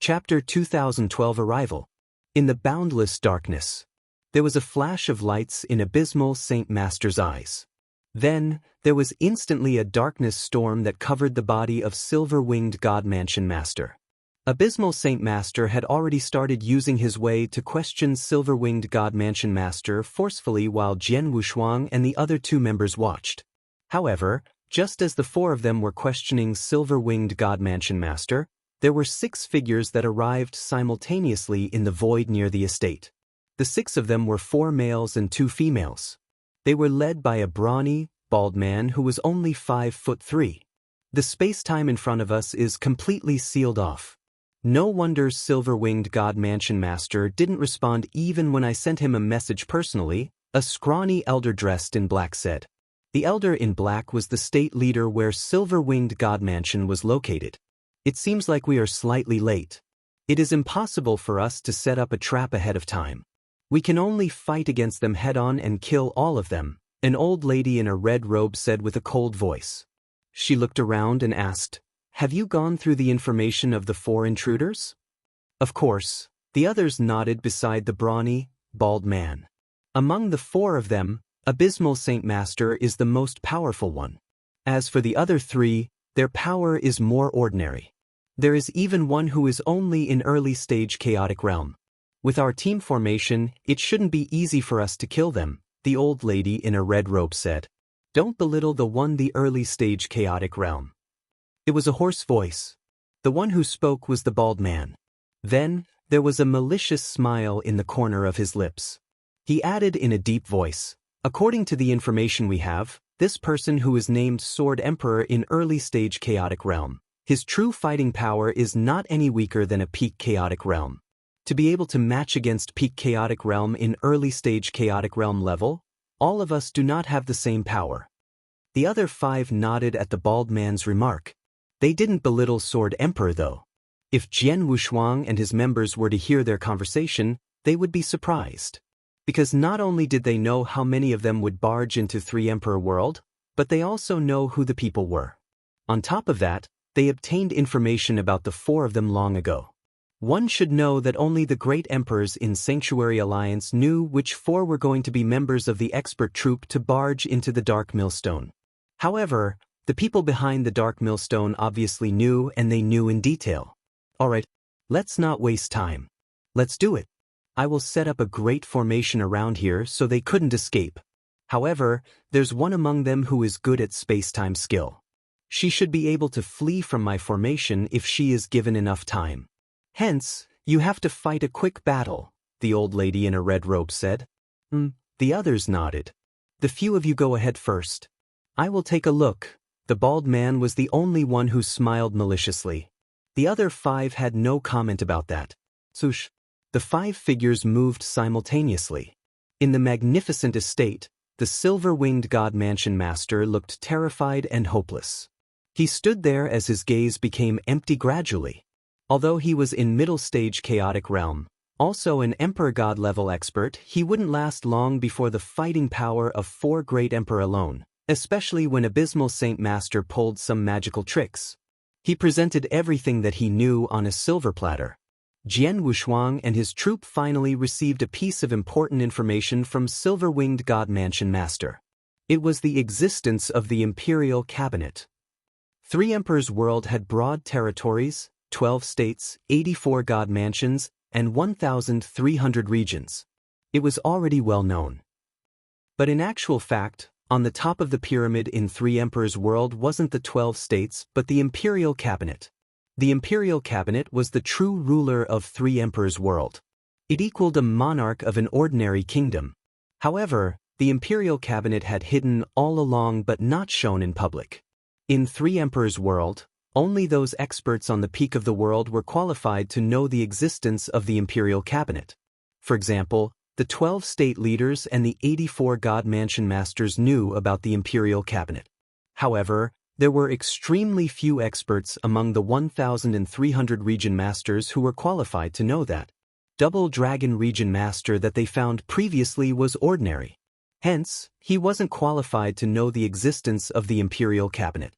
Chapter 2012 Arrival. In the boundless darkness. There was a flash of lights in abysmal Saint Master's eyes. Then, there was instantly a darkness storm that covered the body of silver-winged God Mansion Master. Abysmal Saint Master had already started using his way to question silver-winged God Mansion Master forcefully while Jian Wushuang and the other two members watched. However, just as the four of them were questioning silver-winged God Mansion Master, there were 6 figures that arrived simultaneously in the void near the estate. The 6 of them were 4 males and 2 females. They were led by a brawny, bald man who was only 5'3". The space-time in front of us is completely sealed off. No wonder silver-winged God Mansion Master didn't respond even when I sent him a message personally, a scrawny elder dressed in black said. The elder in black was the state leader where silver-winged God Mansion was located. It seems like we are slightly late. It is impossible for us to set up a trap ahead of time. We can only fight against them head-on and kill all of them, an old lady in a red robe said with a cold voice. She looked around and asked, "Have you gone through the information of the 4 intruders?" Of course, the others nodded beside the brawny, bald man. Among the 4 of them, Abysmal Saint Master is the most powerful one. As for the other 3, their power is more ordinary. There is even one who is only in early-stage chaotic realm. With our team formation, it shouldn't be easy for us to kill them, the old lady in a red robe said. Don't belittle the early-stage chaotic realm. It was a hoarse voice. The one who spoke was the bald man. Then, there was a malicious smile in the corner of his lips. He added in a deep voice, "According to the information we have, this person who is named Sword Emperor in early-stage chaotic realm, his true fighting power is not any weaker than a peak chaotic realm. To be able to match against peak chaotic realm in early-stage chaotic realm level, all of us do not have the same power." The other 5 nodded at the bald man's remark. They didn't belittle Sword Emperor though. If Jian Wushuang and his members were to hear their conversation, they would be surprised. Because not only did they know how many of them would barge into 3 Emperor World, but they also know who the people were. On top of that, they obtained information about the 4 of them long ago. One should know that only the great emperors in Sanctuary Alliance knew which 4 were going to be members of the expert troop to barge into the Dark Millstone. However, the people behind the Dark Millstone obviously knew, and they knew in detail. Alright, let's not waste time. Let's do it. I will set up a great formation around here so they couldn't escape. However, there's one among them who is good at space-time skill. She should be able to flee from my formation if she is given enough time. Hence, you have to fight a quick battle, the old lady in a red robe said. The others nodded. The few of you go ahead first. I will take a look. The bald man was the only one who smiled maliciously. The other 5 had no comment about that. Swoosh. The 5 figures moved simultaneously. In the magnificent estate, the silver-winged God Mansion Master looked terrified and hopeless. He stood there as his gaze became empty gradually. Although he was in middle-stage chaotic realm, also an Emperor God level expert, he wouldn't last long before the fighting power of 4 great Emperor alone, especially when Abysmal Saint Master pulled some magical tricks. He presented everything that he knew on a silver platter. Jian Wushuang and his troop finally received a piece of important information from silver-winged God Mansion Master. It was the existence of the Imperial Cabinet. 3 Emperors' World had broad territories, 12 states, 84 God Mansions, and 1,300 regions. It was already well known. But in actual fact, on the top of the pyramid in 3 Emperors' World wasn't the 12 states but the Imperial Cabinet. The Imperial Cabinet was the true ruler of 3 Emperors' World. It equaled a monarch of an ordinary kingdom. However, the Imperial Cabinet had hidden all along but not shown in public. In 3 Emperors' World, only those experts on the peak of the world were qualified to know the existence of the Imperial Cabinet. For example, the 12 state leaders and the 84 God Mansion Masters knew about the Imperial Cabinet. However, there were extremely few experts among the 1,300 region masters who were qualified to know that. Double Dragon Region Master that they found previously was ordinary. Hence, he wasn't qualified to know the existence of the Imperial Cabinet.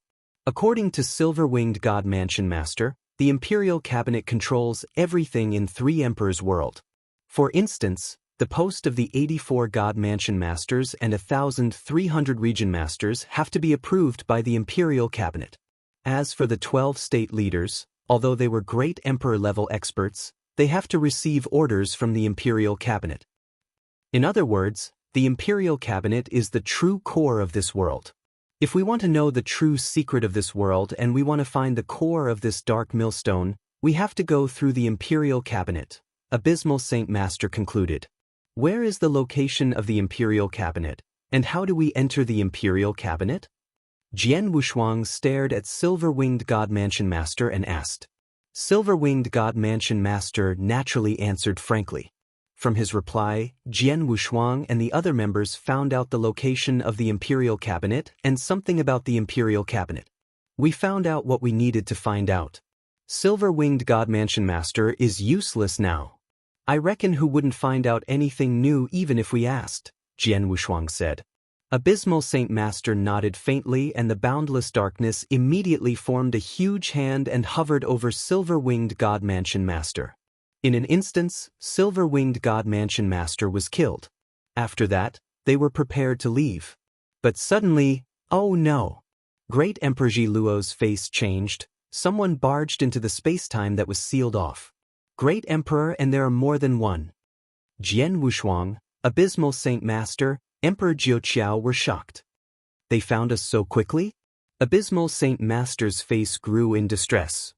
According to Silver-Winged God Mansion Master, The Imperial Cabinet controls everything in 3 Emperors' world. For instance, the post of the 84 God Mansion Masters and 1,300 Region Masters have to be approved by the Imperial Cabinet. As for the 12 state leaders, although they were great Emperor-level experts, they have to receive orders from the Imperial Cabinet. In other words, the Imperial Cabinet is the true core of this world. If we want to know the true secret of this world and we want to find the core of this dark millstone, we have to go through the Imperial Cabinet, Abysmal Saint Master concluded. Where is the location of the Imperial Cabinet, and how do we enter the Imperial Cabinet? Jian Wushuang stared at Silver-Winged God Mansion Master and asked. Silver-Winged God Mansion Master naturally answered frankly. From his reply, Jian Wushuang and the other members found out the location of the Imperial Cabinet and something about the Imperial Cabinet. We found out what we needed to find out. Silver-Winged God Mansion Master is useless now. I reckon who wouldn't find out anything new even if we asked, Jian Wushuang said. Abysmal Saint Master nodded faintly and the boundless darkness immediately formed a huge hand and hovered over Silver-Winged God Mansion Master. In an instant, Silver-Winged God Mansion Master was killed. After that, they were prepared to leave. But suddenly, oh no! Great Emperor Ji Luo's face changed. Someone barged into the space-time that was sealed off. Great Emperor, and there are more than one. Jian Wushuang, Abysmal Saint Master, Emperor Jiuqiao were shocked. They found us so quickly? Abysmal Saint Master's face grew in distress.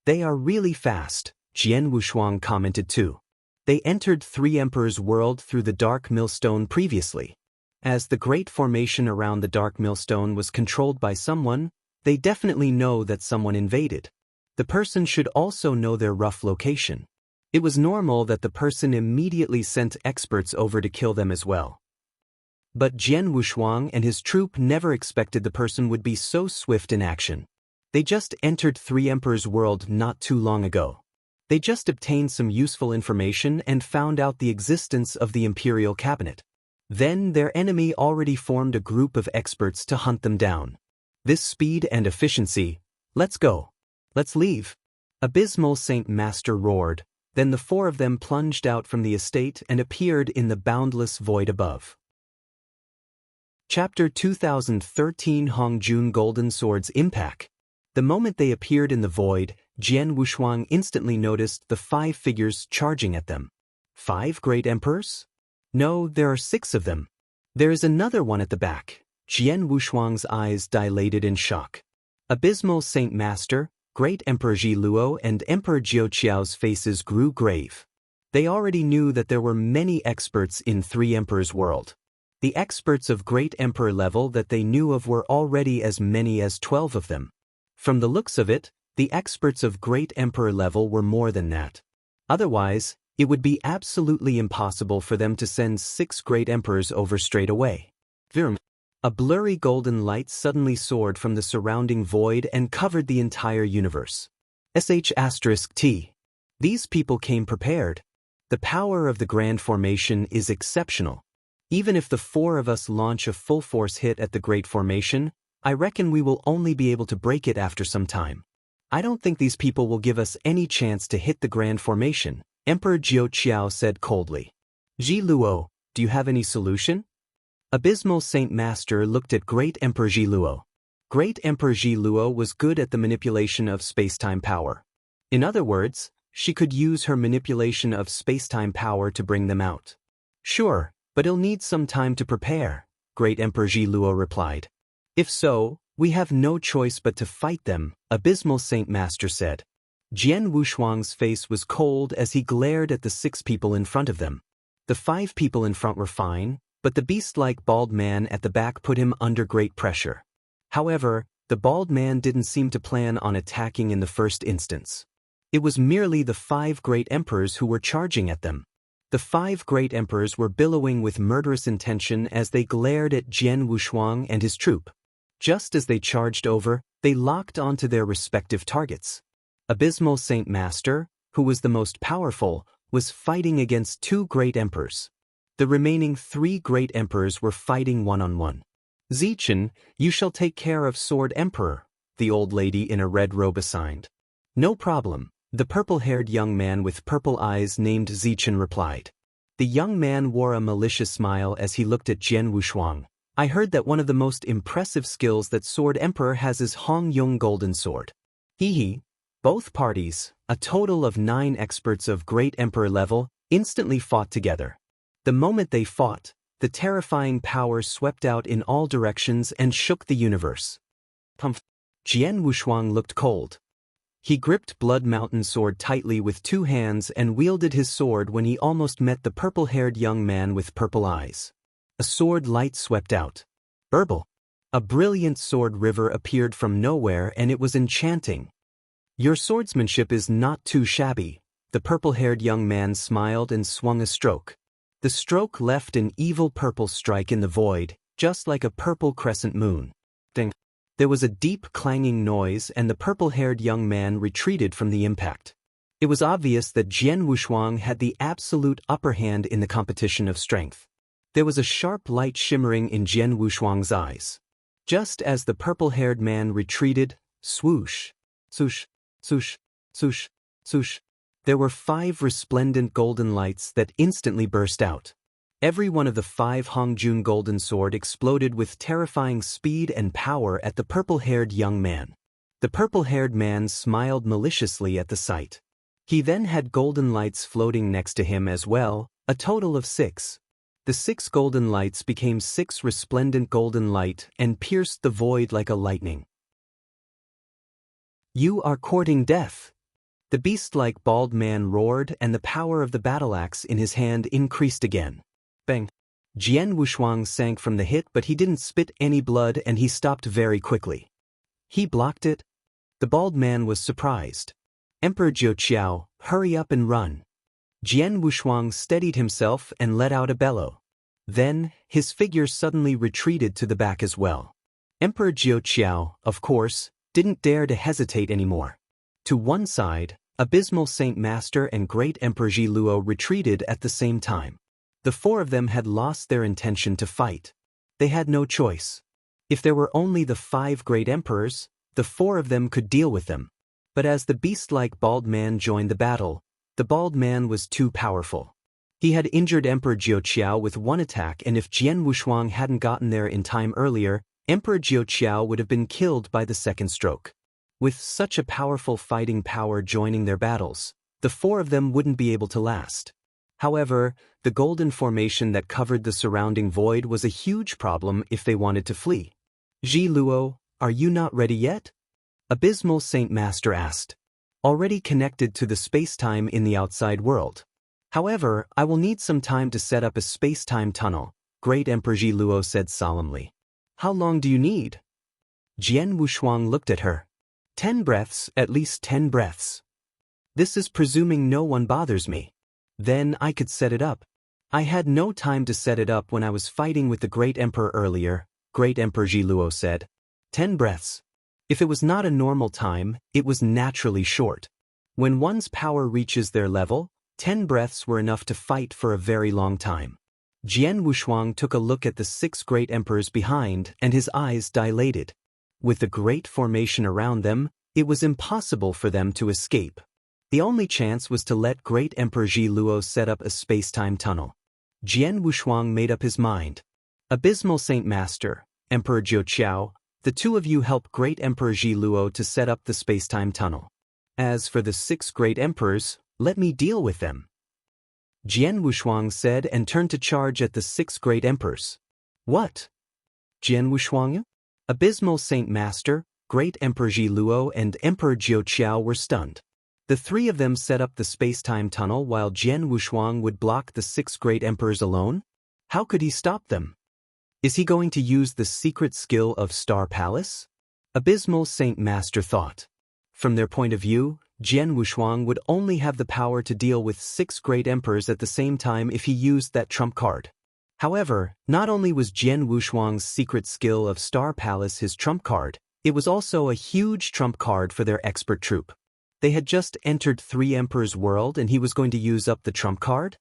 They are really fast, Jian Wushuang commented too. They entered 3 Emperors' world through the Dark Millstone previously. As the great formation around the Dark Millstone was controlled by someone, they definitely know that someone invaded. The person should also know their rough location. It was normal that the person immediately sent experts over to kill them as well. But Jian Wushuang and his troop never expected the person would be so swift in action. They just entered 3 Emperors' world not too long ago. They just obtained some useful information and found out the existence of the Imperial Cabinet. Then their enemy already formed a group of experts to hunt them down. This speed and efficiency, let's go. Let's leave. Abysmal Saint Master roared, then the 4 of them plunged out from the estate and appeared in the boundless void above. Chapter 2013 Hongjun Golden Sword's Impact. The moment they appeared in the void, Jian Wushuang instantly noticed the 5 figures charging at them. 5 great emperors? No, there are 6 of them. There is another one at the back. Jian Wushuang's eyes dilated in shock. Abysmal Saint Master, Great Emperor Ji Luo and Emperor Jiuqiao's faces grew grave. They already knew that there were many experts in 3 Emperors' world. The experts of Great Emperor level that they knew of were already as many as 12 of them. From the looks of it, the experts of Great Emperor level were more than that. Otherwise, it would be absolutely impossible for them to send 6 Great Emperors over straight away. A blurry golden light suddenly soared from the surrounding void and covered the entire universe. *T. These people came prepared. The power of the Grand Formation is exceptional. Even if the 4 of us launch a full-force hit at the Great Formation, I reckon we will only be able to break it after some time. I don't think these people will give us any chance to hit the Grand Formation, Emperor Jiuqiao said coldly. Ji Luo, do you have any solution? Abysmal Saint Master looked at Great Emperor Ji Luo. Great Emperor Ji Luo was good at the manipulation of space-time power. In other words, she could use her manipulation of space-time power to bring them out. Sure, but it'll need some time to prepare, Great Emperor Ji Luo replied. If so, we have no choice but to fight them, Abysmal Saint Master said. Jian Wushuang's face was cold as he glared at the 6 people in front of them. The 5 people in front were fine, but the beast-like bald man at the back put him under great pressure. However, the bald man didn't seem to plan on attacking in the first instance. It was merely the 5 great emperors who were charging at them. The 5 great emperors were billowing with murderous intention as they glared at Jian Wushuang and his troop. Just as they charged over, they locked onto their respective targets. Abysmal Saint Master, who was the most powerful, was fighting against 2 great emperors. The remaining 3 great emperors were fighting one-on-one. Zichen, you shall take care of Sword Emperor, the old lady in a red robe assigned. No problem, the purple-haired young man with purple eyes named Zichen replied. The young man wore a malicious smile as he looked at Jian Wushuang. I heard that one of the most impressive skills that Sword Emperor has is Hong Yung Golden Sword. Hee. Both parties, a total of 9 experts of Great Emperor level, instantly fought together. The moment they fought, the terrifying power swept out in all directions and shook the universe. Humph. Jian Wushuang looked cold. He gripped Blood Mountain Sword tightly with 2 hands and wielded his sword when he almost met the purple-haired young man with purple eyes. A sword light swept out. Burble. A brilliant sword river appeared from nowhere and it was enchanting. Your swordsmanship is not too shabby. The purple-haired young man smiled and swung a stroke. The stroke left an evil purple strike in the void, just like a purple crescent moon. Ding. There was a deep clanging noise and the purple-haired young man retreated from the impact. It was obvious that Jian Wushuang had the absolute upper hand in the competition of strength. There was a sharp light shimmering in Jian Wushuang's eyes. Just as the purple-haired man retreated, swoosh, swoosh, swoosh, swoosh, swoosh, there were 5 resplendent golden lights that instantly burst out. Every one of the 5 Hongjun Golden Sword exploded with terrifying speed and power at the purple-haired young man. The purple-haired man smiled maliciously at the sight. He then had golden lights floating next to him as well, a total of 6. The 6 golden lights became 6 resplendent golden light and pierced the void like a lightning. You are courting death. The beast-like bald man roared and the power of the battle-axe in his hand increased again. Bang. Jian Wushuang sank from the hit but he didn't spit any blood and he stopped very quickly. He blocked it. The bald man was surprised. Emperor Jiuqiao, hurry up and run. Jian Wushuang steadied himself and let out a bellow. Then, his figure suddenly retreated to the back as well. Emperor Jiuqiao, of course, didn't dare to hesitate anymore. To one side, Abysmal Saint Master and Great Emperor Ji Luo retreated at the same time. The 4 of them had lost their intention to fight. They had no choice. If there were only the 5 Great Emperors, the 4 of them could deal with them. But as the beast-like bald man joined the battle, the bald man was too powerful. He had injured Emperor Jiuqiao with 1 attack and if Jian Wushuang hadn't gotten there in time earlier, Emperor Jiuqiao would have been killed by the second stroke. With such a powerful fighting power joining their battles, the 4 of them wouldn't be able to last. However, the golden formation that covered the surrounding void was a huge problem if they wanted to flee. Ji Luo, are you not ready yet? Abysmal Saint Master asked. Already connected to the space-time in the outside world. However, I will need some time to set up a space-time tunnel, Great Emperor Ji Luo said solemnly. How long do you need? Jian Wushuang looked at her. 10 breaths, at least 10 breaths. This is presuming no one bothers me. Then I could set it up. I had no time to set it up when I was fighting with the Great Emperor earlier, Great Emperor Ji Luo said. 10 breaths. If it was not a normal time, it was naturally short. When one's power reaches their level, 10 breaths were enough to fight for a very long time. Jian Wushuang took a look at the 6 Great Emperors behind and his eyes dilated. With the great formation around them, it was impossible for them to escape. The only chance was to let Great Emperor Ji Luo set up a space-time tunnel. Jian Wushuang made up his mind. Abysmal Saint Master, Emperor Jiuqiao, the 2 of you help Great Emperor Ji Luo to set up the space-time tunnel. As for the 6 Great Emperors, let me deal with them. Jian Wushuang said and turned to charge at the 6 Great Emperors. What? Jian Wushuang? Abysmal Saint Master, Great Emperor Ji Luo and Emperor Jiuqiao were stunned. The 3 of them set up the space-time tunnel while Jian Wushuang would block the 6 Great Emperors alone? How could he stop them? Is he going to use the secret skill of Star Palace? Abysmal Saint Master thought. From their point of view, Jian Wushuang would only have the power to deal with 6 Great Emperors at the same time if he used that trump card. However, not only was Jian Wushuang's secret skill of Star Palace his trump card, it was also a huge trump card for their expert troop. They had just entered 3 Emperors' world and he was going to use up the trump card?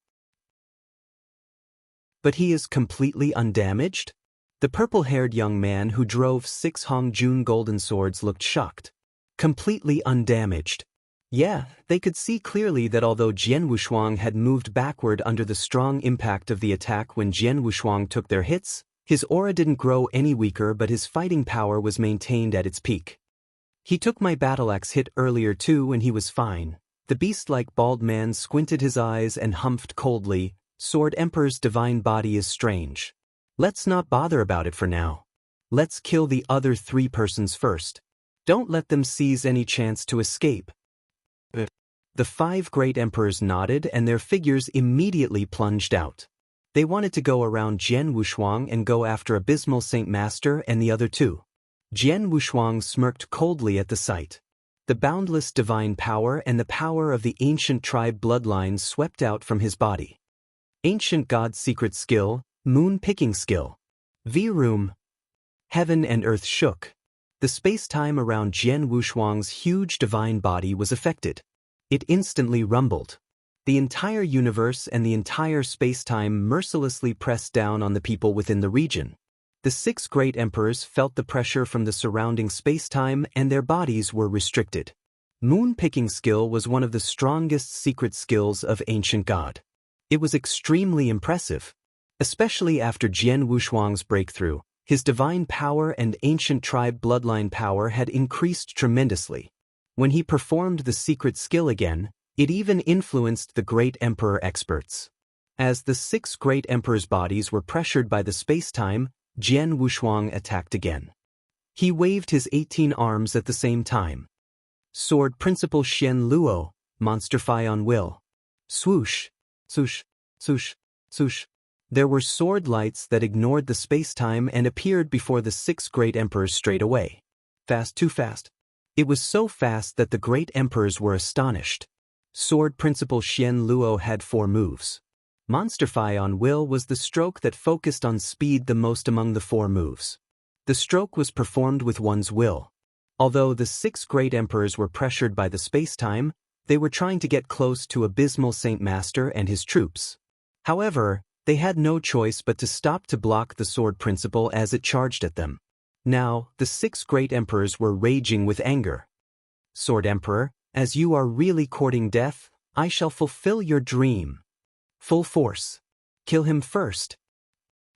But he is completely undamaged? The purple-haired young man who drove 6 Hongjun golden swords looked shocked. Completely undamaged. Yeah, they could see clearly that although Jian Wushuang had moved backward under the strong impact of the attack when Jian Wushuang took their hits, his aura didn't grow any weaker but his fighting power was maintained at its peak. He took my battle axe hit earlier too and he was fine. The beast-like bald man squinted his eyes and humphed coldly, Sword Emperor's divine body is strange. Let's not bother about it for now. Let's kill the other 3 persons first. Don't let them seize any chance to escape. The 5 great emperors nodded and their figures immediately plunged out. They wanted to go around Jian Wushuang and go after Abysmal Saint Master and the other 2. Jian Wushuang smirked coldly at the sight. The boundless divine power and the power of the ancient tribe bloodlines swept out from his body. Ancient God's secret skill, moon picking skill. V-Room. Heaven and earth shook. The space-time around Jian Wushuang's huge divine body was affected. It instantly rumbled. The entire universe and the entire space-time mercilessly pressed down on the people within the region. The 6 great emperors felt the pressure from the surrounding space-time and their bodies were restricted. Moon-picking skill was one of the strongest secret skills of ancient God. It was extremely impressive. Especially after Jian Wushuang's breakthrough, his divine power and ancient tribe bloodline power had increased tremendously. When he performed the secret skill again, it even influenced the great emperor experts. As the 6 great emperors' bodies were pressured by the space-time, Jian Wushuang attacked again. He waved his 18 arms at the same time. Sword Principal Xian Luo, Monsterfy on Will. Swoosh, swoosh, swoosh, swoosh. There were sword lights that ignored the space-time and appeared before the 6 great emperors straight away. Fast, too fast. It was so fast that the great emperors were astonished. Sword Principal Xian Luo had 4 moves. Monsterfy on Will was the stroke that focused on speed the most among the 4 moves. The stroke was performed with one's will. Although the 6 great emperors were pressured by the space-time, they were trying to get close to Abysmal Saint Master and his troops. However, they had no choice but to stop to block the Sword Principal as it charged at them. Now, the 6 great emperors were raging with anger. Sword Emperor, as you are really courting death, I shall fulfill your dream. Full force. Kill him first.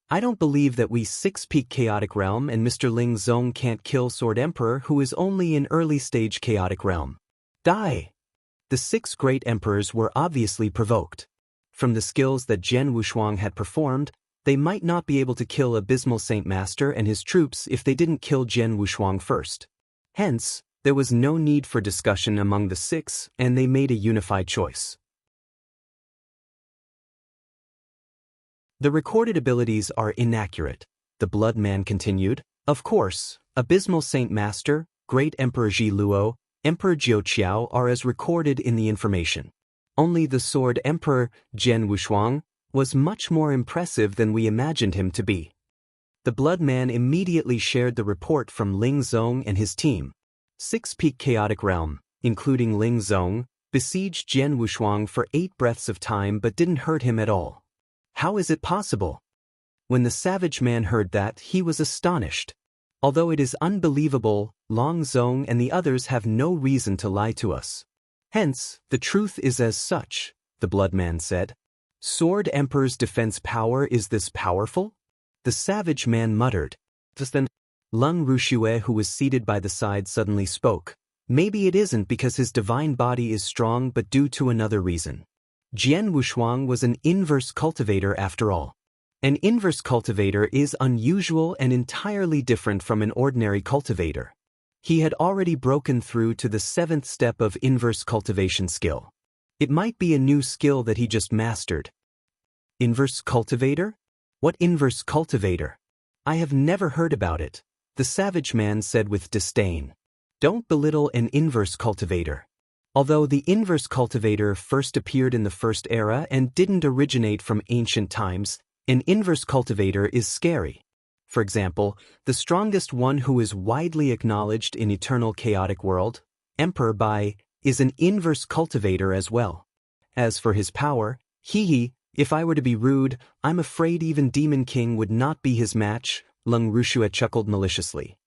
I don't believe that we 6-peak Chaotic Realm and Mr. Ling Zong can't kill Sword Emperor who is only in early stage Chaotic Realm. Die! The 6 great emperors were obviously provoked. From the skills that Jian Wushuang had performed, they might not be able to kill Abysmal Saint Master and his troops if they didn't kill Jian Wushuang first. Hence, there was no need for discussion among the 6, and they made a unified choice. The recorded abilities are inaccurate, the Blood Man continued. Of course, Abysmal Saint Master, Great Emperor Ji Luo, Emperor Jiu Qiao are as recorded in the information. Only the Sword Emperor, Jian Wushuang, was much more impressive than we imagined him to be. The Blood Man immediately shared the report from Ling Zong and his team. 6-peak Chaotic Realm, including Ling Zong, besieged Jian Wushuang for 8 breaths of time but didn't hurt him at all. How is it possible? When the savage man heard that, he was astonished. Although it is unbelievable, Long Zong and the others have no reason to lie to us. Hence, the truth is as such, the Blood Man said. Sword Emperor's defense power is this powerful? The savage man muttered. Just then, Lung Rushue, who was seated by the side, suddenly spoke. Maybe it isn't because his divine body is strong but due to another reason. Jian Wushuang was an inverse cultivator after all. An inverse cultivator is unusual and entirely different from an ordinary cultivator. He had already broken through to the 7th step of inverse cultivation skill. It might be a new skill that he just mastered. Inverse cultivator? What inverse cultivator? I have never heard about it, the savage man said with disdain. Don't belittle an inverse cultivator. Although the inverse cultivator first appeared in the First Era and didn't originate from ancient times, an inverse cultivator is scary. For example, the strongest one who is widely acknowledged in Eternal Chaotic World, Emperor Bai, is an inverse cultivator as well. As for his power, if I were to be rude, I'm afraid even Demon King would not be his match, Lung Rushue chuckled maliciously.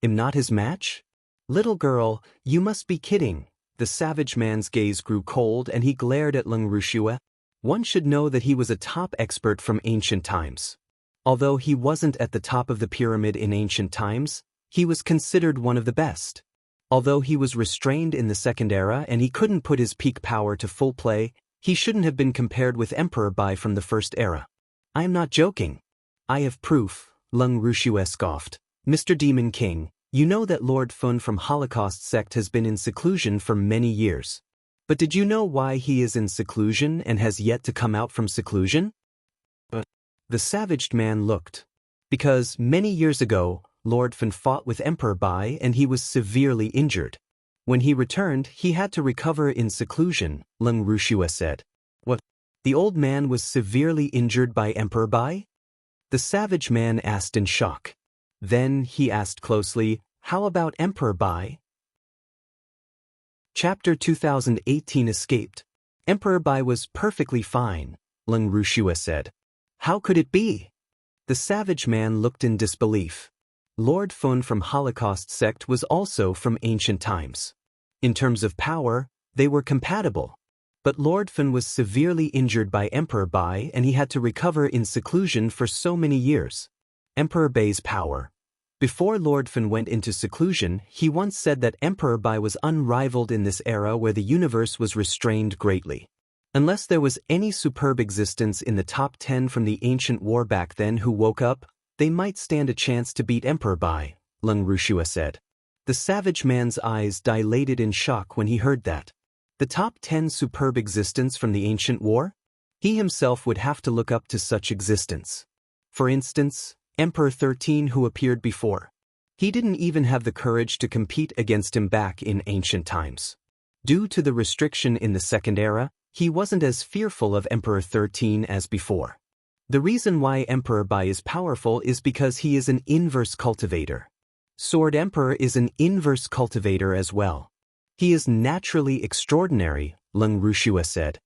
Am not his match? Little girl, you must be kidding, The savage man's gaze grew cold and he glared at Lung Rushue. One should know that he was a top expert from ancient times. Although he wasn't at the top of the pyramid in ancient times, he was considered one of the best. Although he was restrained in the Second Era and he couldn't put his peak power to full play, he shouldn't have been compared with Emperor Bai from the First Era. I am not joking. I have proof, Lung Rushue scoffed. Mr. Demon King, you know that Lord Fun from Holocaust sect has been in seclusion for many years. But did you know why he is in seclusion and has yet to come out from seclusion? The savaged man looked. Because many years ago, Lord Fun fought with Emperor Bai and he was severely injured. When he returned, he had to recover in seclusion, Lung Rushue said. What? The old man was severely injured by Emperor Bai? The savage man asked in shock. Then he asked closely, how about Emperor Bai? Chapter 2018 escaped. Emperor Bai was perfectly fine, Lung Rushue said. How could it be? The savage man looked in disbelief. Lord Fun from Holocaust sect was also from ancient times. In terms of power, they were compatible. But Lord Fun was severely injured by Emperor Bai and he had to recover in seclusion for so many years. Emperor Bai's power. Before Lord Fun went into seclusion, he once said that Emperor Bai was unrivaled in this era where the universe was restrained greatly. Unless there was any superb existence in the top 10 from the ancient war back then who woke up, they might stand a chance to beat Emperor Bai, Lung Rushue said. The savage man's eyes dilated in shock when he heard that. The top 10 superb existence from the ancient war? He himself would have to look up to such existence. For instance, Emperor 13 who appeared before. He didn't even have the courage to compete against him back in ancient times. Due to the restriction in the Second Era, he wasn't as fearful of Emperor 13 as before. The reason why Emperor Bai is powerful is because he is an inverse cultivator. Sword Emperor is an inverse cultivator as well. He is naturally extraordinary, Lung Rushue said.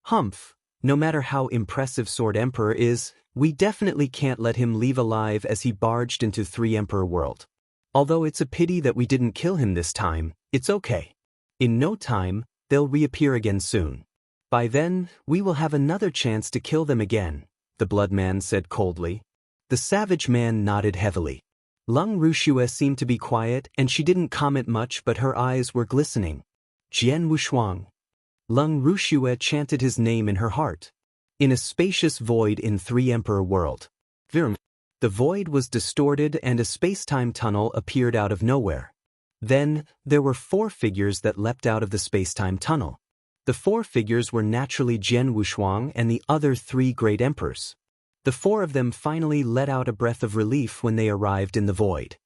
Humph, no matter how impressive Sword Emperor is, we definitely can't let him leave alive as he barged into 3 Emperor world. Although it's a pity that we didn't kill him this time, it's okay. In no time, they'll reappear again soon. By then, we will have another chance to kill them again, the blood man said coldly. The savage man nodded heavily. Lung Rushue seemed to be quiet and she didn't comment much but her eyes were glistening. Jian Wushuang. Lung Rushue chanted his name in her heart. In a spacious void in 3 Emperor world. Virm. The void was distorted and a space-time tunnel appeared out of nowhere. Then, there were 4 figures that leapt out of the space-time tunnel. The 4 figures were naturally Jian Wushuang and the other 3 great emperors. The 4 of them finally let out a breath of relief when they arrived in the void.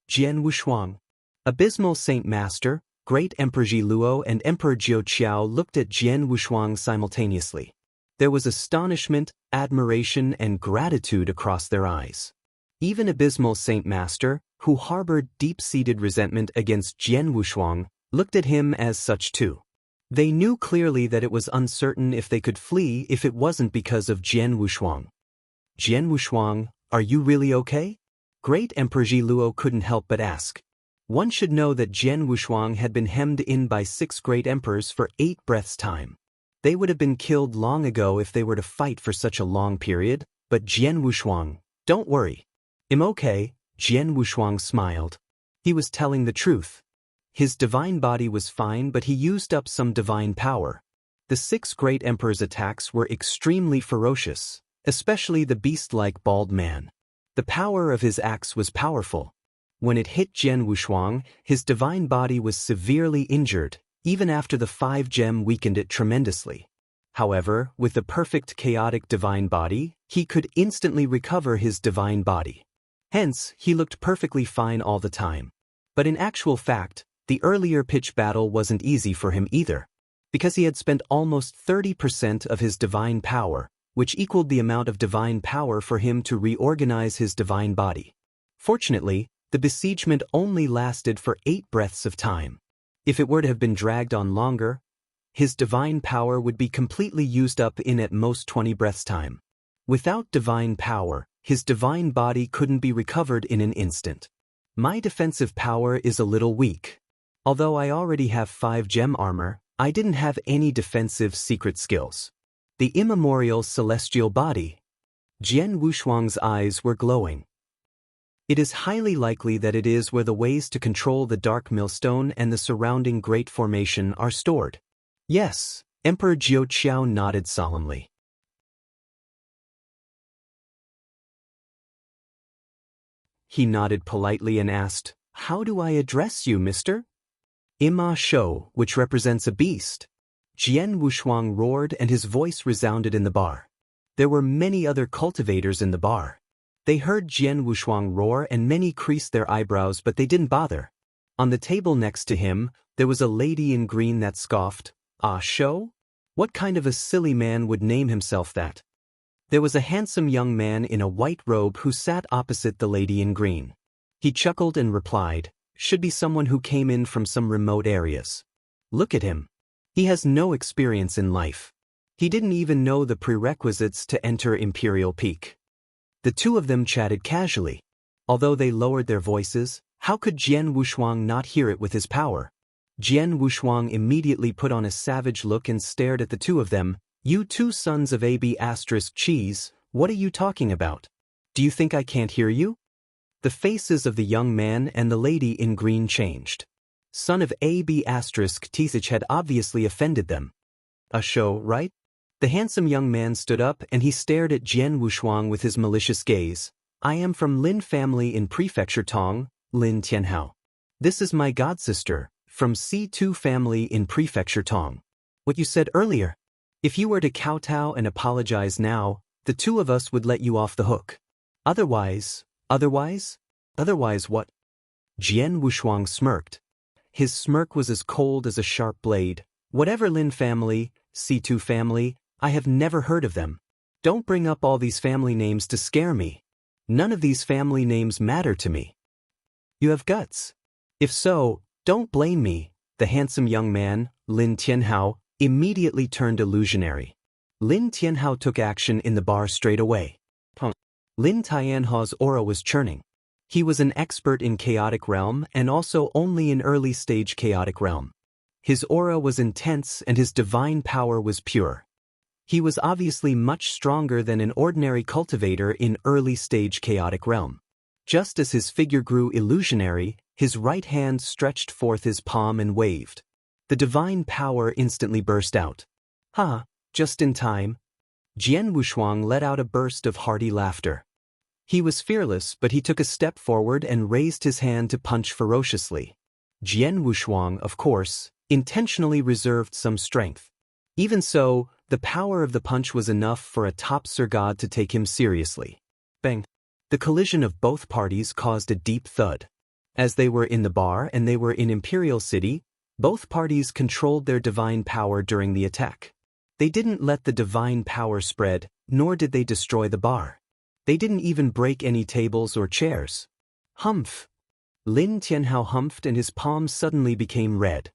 Jian Wushuang. Abysmal Saint Master, Great Emperor Ji Luo and Emperor Jiao Qiao looked at Jian Wushuang simultaneously. There was astonishment, admiration and gratitude across their eyes. Even Abysmal Saint Master, who harbored deep-seated resentment against Jian Wushuang, looked at him as such too. They knew clearly that it was uncertain if they could flee if it wasn't because of Jian Wushuang. Jian Wushuang, are you really okay? Great Emperor Ji Luo couldn't help but ask. One should know that Jian Wushuang had been hemmed in by 6 great emperors for 8 breaths' time. They would have been killed long ago if they were to fight for such a long period, but Jian Wushuang, don't worry. I'm okay, Jian Wushuang smiled. He was telling the truth. His divine body was fine but he used up some divine power. The 6 great emperors' attacks were extremely ferocious, especially the beast-like bald man. The power of his axe was powerful. When it hit Jian Wushuang, his divine body was severely injured, even after the 5 gem weakened it tremendously. However, with the perfect chaotic divine body, he could instantly recover his divine body. Hence, he looked perfectly fine all the time. But in actual fact, the earlier pitch battle wasn't easy for him either, because he had spent almost 30% of his divine power, which equaled the amount of divine power for him to reorganize his divine body. Fortunately, the besiegement only lasted for 8 breaths of time. If it were to have been dragged on longer, his divine power would be completely used up in at most 20 breaths' time. Without divine power, his divine body couldn't be recovered in an instant. My defensive power is a little weak. Although I already have 5 gem armor, I didn't have any defensive secret skills. The immemorial celestial body. Jian Wushuang's eyes were glowing. It is highly likely that it is where the ways to control the Dark Millstone and the surrounding Great Formation are stored. Yes, Emperor Jiao Qiao nodded solemnly. He nodded politely and asked, "How do I address you, mister?" "Ima Shou, which represents a beast." Jian Wushuang roared and his voice resounded in the bar. There were many other cultivators in the bar. They heard Jian Wushuang roar and many creased their eyebrows, but they didn't bother. On the table next to him, there was a lady in green that scoffed, "Ah, Shou? What kind of a silly man would name himself that?" There was a handsome young man in a white robe who sat opposite the lady in green. He chuckled and replied, "Should be someone who came in from some remote areas. Look at him. He has no experience in life. He didn't even know the prerequisites to enter Imperial Peak." The two of them chatted casually. Although they lowered their voices, how could Jian Wushuang not hear it with his power? Jian Wushuang immediately put on a savage look and stared at the two of them. "You two sons of AB** cheese, what are you talking about? Do you think I can't hear you?" The faces of the young man and the lady in green changed. Son of AB** Tisich had obviously offended them. A show, right? The handsome young man stood up and he stared at Jian Wushuang with his malicious gaze. "I am from Lin family in Prefecture Tong, Lin Tianhao. This is my godsister, from C2 family in Prefecture Tong." "What you said earlier. If you were to kowtow and apologize now, the two of us would let you off the hook. Otherwise what?" Jian Wushuang smirked. His smirk was as cold as a sharp blade. "Whatever Lin family, C2 family, I have never heard of them. Don't bring up all these family names to scare me. None of these family names matter to me." "You have guts. If so, don't blame me." The handsome young man, Lin Tianhao, immediately turned illusionary. Lin Tianhao took action in the bar straight away. Lin Tianhao's aura was churning. He was an expert in Chaotic Realm and also only in early-stage Chaotic Realm. His aura was intense and his divine power was pure. He was obviously much stronger than an ordinary cultivator in early-stage Chaotic Realm. Just as his figure grew illusionary, his right hand stretched forth his palm and waved. The divine power instantly burst out. "Ha, just in time." Jian Wushuang let out a burst of hearty laughter. He was fearless, but he took a step forward and raised his hand to punch ferociously. Jian Wushuang, of course, intentionally reserved some strength. Even so, the power of the punch was enough for a top Sir God to take him seriously. Bang! The collision of both parties caused a deep thud. As they were in the bar and they were in Imperial City, both parties controlled their divine power during the attack. They didn't let the divine power spread, nor did they destroy the bar. They didn't even break any tables or chairs. Humph! Lin Tianhao humphed and his palms suddenly became red.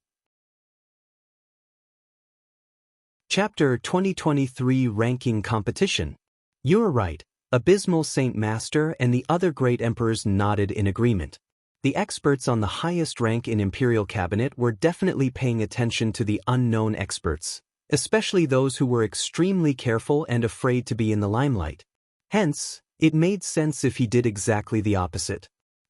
Chapter 2023 Ranking Competition. You're right, Abysmal Saint Master and the other great emperors nodded in agreement. The experts on the highest rank in Imperial Cabinet were definitely paying attention to the unknown experts, especially those who were extremely careful and afraid to be in the limelight. Hence, it made sense if he did exactly the opposite.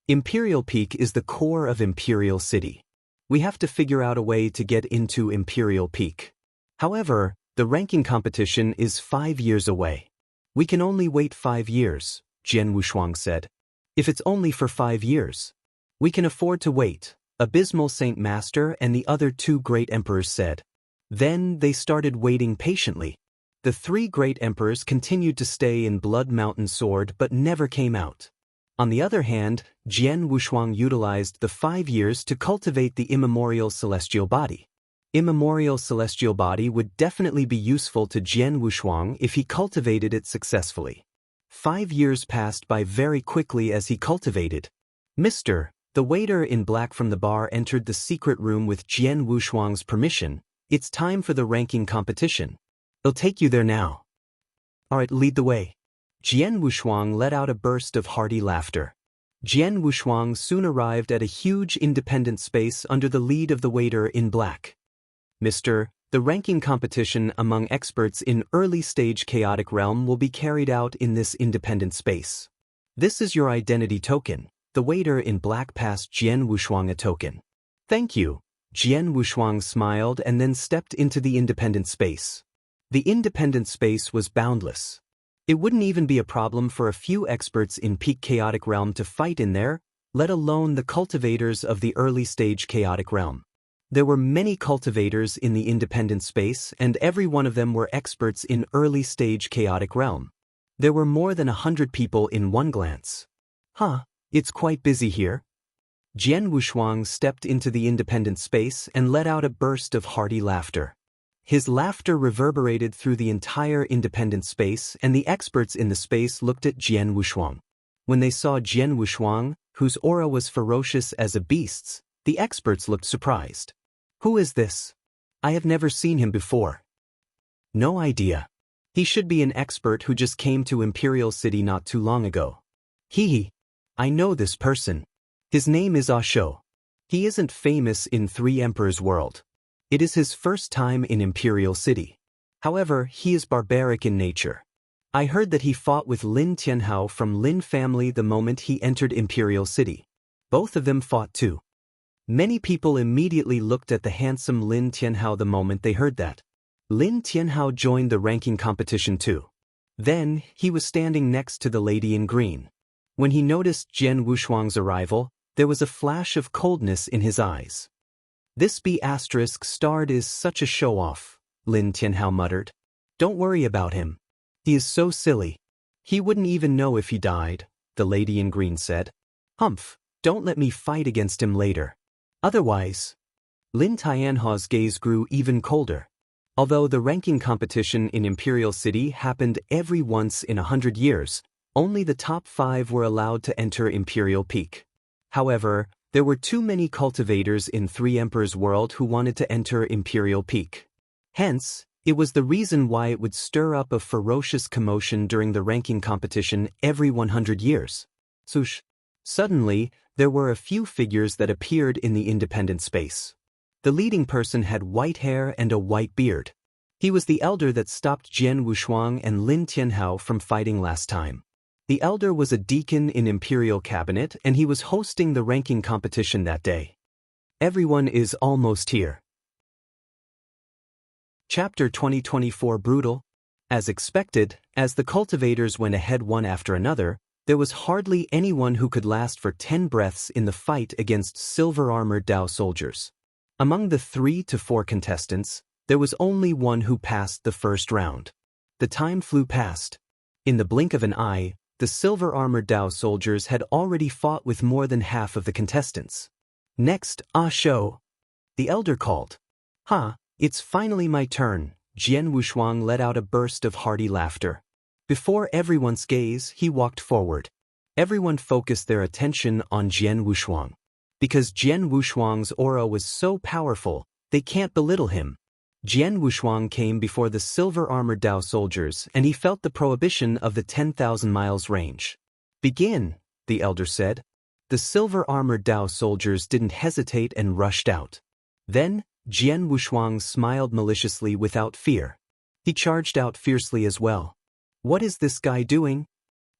Imperial Peak is the core of Imperial City. We have to figure out a way to get into Imperial Peak. However, the ranking competition is 5 years away. We can only wait 5 years, Jian Wushuang said. If it's only for 5 years, we can afford to wait, Abysmal Saint Master and the other 2 great emperors said. Then they started waiting patiently. The 3 great emperors continued to stay in Blood Mountain Sword but never came out. On the other hand, Jian Wushuang utilized the 5 years to cultivate the immemorial celestial body. Immemorial celestial body would definitely be useful to Jian Wushuang if he cultivated it successfully. 5 years passed by very quickly as he cultivated. "Mr." The waiter in black from the bar entered the secret room with Jian Wushuang's permission. "It's time for the ranking competition. I'll take you there now." "Alright, lead the way." Jian Wushuang let out a burst of hearty laughter. Jian Wushuang soon arrived at a huge independent space under the lead of the waiter in black. Mr. The ranking competition among experts in early-stage chaotic realm will be carried out in this independent space. This is your identity token. The waiter in black passed Jian Wushuang a token. Thank you. Jian Wushuang smiled and then stepped into the independent space. The independent space was boundless. It wouldn't even be a problem for a few experts in peak chaotic realm to fight in there, let alone the cultivators of the early-stage chaotic realm. There were many cultivators in the independent space, and every one of them were experts in early-stage chaotic realm. There were more than 100 people in one glance. It's quite busy here. Jian Wushuang stepped into the independent space and let out a burst of hearty laughter. His laughter reverberated through the entire independent space, and the experts in the space looked at Jian Wushuang. When they saw Jian Wushuang, whose aura was ferocious as a beast's, the experts looked surprised. Who is this? I have never seen him before. No idea. He should be an expert who just came to Imperial City not too long ago. I know this person. His name is Asho. He isn't famous in Three Emperors world. It is his first time in Imperial City. However, he is barbaric in nature. I heard that he fought with Lin Tianhao from Lin family the moment he entered Imperial City. Both of them fought too. Many people immediately looked at the handsome Lin Tianhao the moment they heard that. Lin Tianhao joined the ranking competition too. Then, he was standing next to the lady in green. When he noticed Jian Wushuang's arrival, there was a flash of coldness in his eyes. This B***** is such a show-off, Lin Tianhao muttered. Don't worry about him. He is so silly. He wouldn't even know if he died, the lady in green said. Humph, don't let me fight against him later. Otherwise. Lin Tianhao's gaze grew even colder. Although the ranking competition in Imperial City happened every once in 100 years, only the top 5 were allowed to enter Imperial Peak. However, there were too many cultivators in Three Emperors world who wanted to enter Imperial Peak. Hence, it was the reason why it would stir up a ferocious commotion during the ranking competition every 100 years. Swoosh. Suddenly, there were a few figures that appeared in the independent space. The leading person had white hair and a white beard. He was the elder that stopped Jian Wushuang and Lin Tianhao from fighting last time. The elder was a deacon in Imperial Cabinet, and he was hosting the ranking competition that day. Everyone is almost here. Chapter 2024 Brutal. As expected, as the cultivators went ahead one after another, there was hardly anyone who could last for 10 breaths in the fight against silver-armored Dao soldiers. Among the 3 to 4 contestants, there was only one who passed the first round. The time flew past. In the blink of an eye, the silver-armored Dao soldiers had already fought with more than half of the contestants. Next, Asho. The elder called. It's finally my turn. Jian Wushuang let out a burst of hearty laughter. Before everyone's gaze, he walked forward. Everyone focused their attention on Jian Wushuang. Because Jian Wushuang's aura was so powerful, they can't belittle him. Jian Wushuang came before the silver-armored Dao soldiers, and he felt the prohibition of the 10,000 miles range. Begin, the elder said. The silver-armored Dao soldiers didn't hesitate and rushed out. Then, Jian Wushuang smiled maliciously without fear. He charged out fiercely as well. What is this guy doing?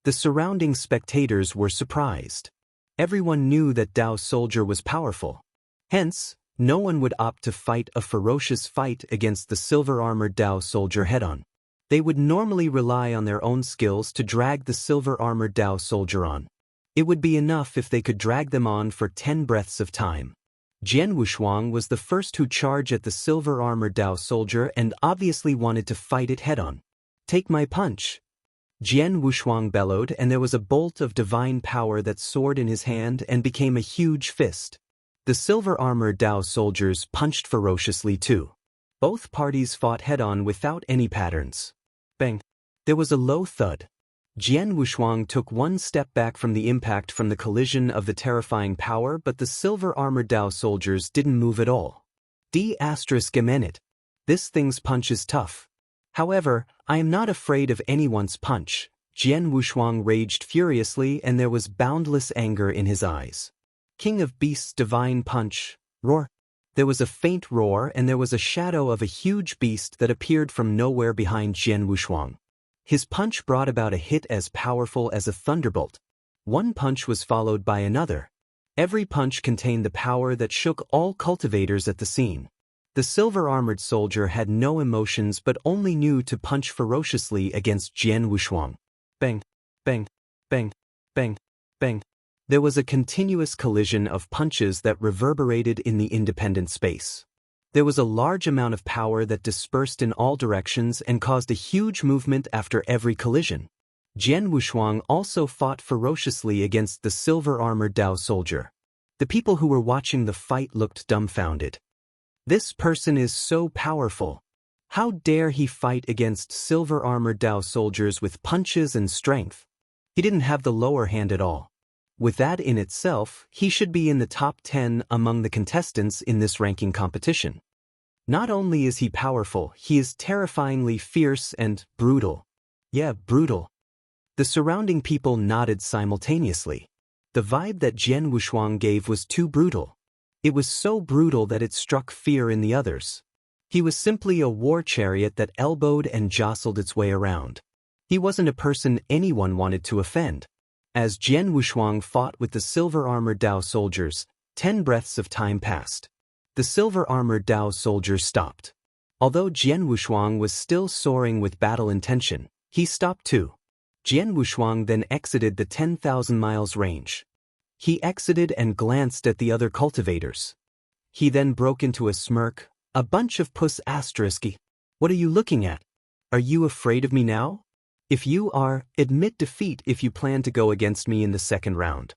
The surrounding spectators were surprised. Everyone knew that Dao soldier was powerful. Hence, no one would opt to fight a ferocious fight against the silver-armored Dao soldier head-on. They would normally rely on their own skills to drag the silver-armored Dao soldier on. It would be enough if they could drag them on for 10 breaths of time. Jian Wushuang was the first to charge at the silver-armored Dao soldier and obviously wanted to fight it head-on. Take my punch. Jian Wushuang bellowed, and there was a bolt of divine power that soared in his hand and became a huge fist. The silver-armored Dao soldiers punched ferociously too. Both parties fought head-on without any patterns. Bang! There was a low thud. Jian Wushuang took one step back from the impact from the collision of the terrifying power, but the silver-armored Dao soldiers didn't move at all. D****. This thing's punch is tough. However, I am not afraid of anyone's punch, Jian Wushuang raged furiously and there was boundless anger in his eyes. King of Beasts' divine punch, roar. There was a faint roar and there was a shadow of a huge beast that appeared from nowhere behind Jian Wushuang. His punch brought about a hit as powerful as a thunderbolt. One punch was followed by another. Every punch contained the power that shook all cultivators at the scene. The silver-armored soldier had no emotions but only knew to punch ferociously against Jian Wushuang. Bang, bang, bang, bang, bang. There was a continuous collision of punches that reverberated in the independent space. There was a large amount of power that dispersed in all directions and caused a huge movement after every collision. Jian Wushuang also fought ferociously against the silver-armored Dao soldier. The people who were watching the fight looked dumbfounded. This person is so powerful. How dare he fight against silver-armored Dao soldiers with punches and strength? He didn't have the lower hand at all. With that in itself, he should be in the top 10 among the contestants in this ranking competition. Not only is he powerful, he is terrifyingly fierce and brutal. Yeah, brutal. The surrounding people nodded simultaneously. The vibe that Jian Wushuang gave was too brutal. It was so brutal that it struck fear in the others. He was simply a war chariot that elbowed and jostled its way around. He wasn't a person anyone wanted to offend. As Jian Wushuang fought with the silver-armored Dao soldiers, 10 breaths of time passed. The silver-armored Dao soldiers stopped. Although Jian Wushuang was still soaring with battle intention, he stopped too. Jian Wushuang then exited the 10,000 miles range. He exited and glanced at the other cultivators. He then broke into a smirk. A bunch of puss *. What are you looking at? Are you afraid of me now? If you are, admit defeat if you plan to go against me in the second round.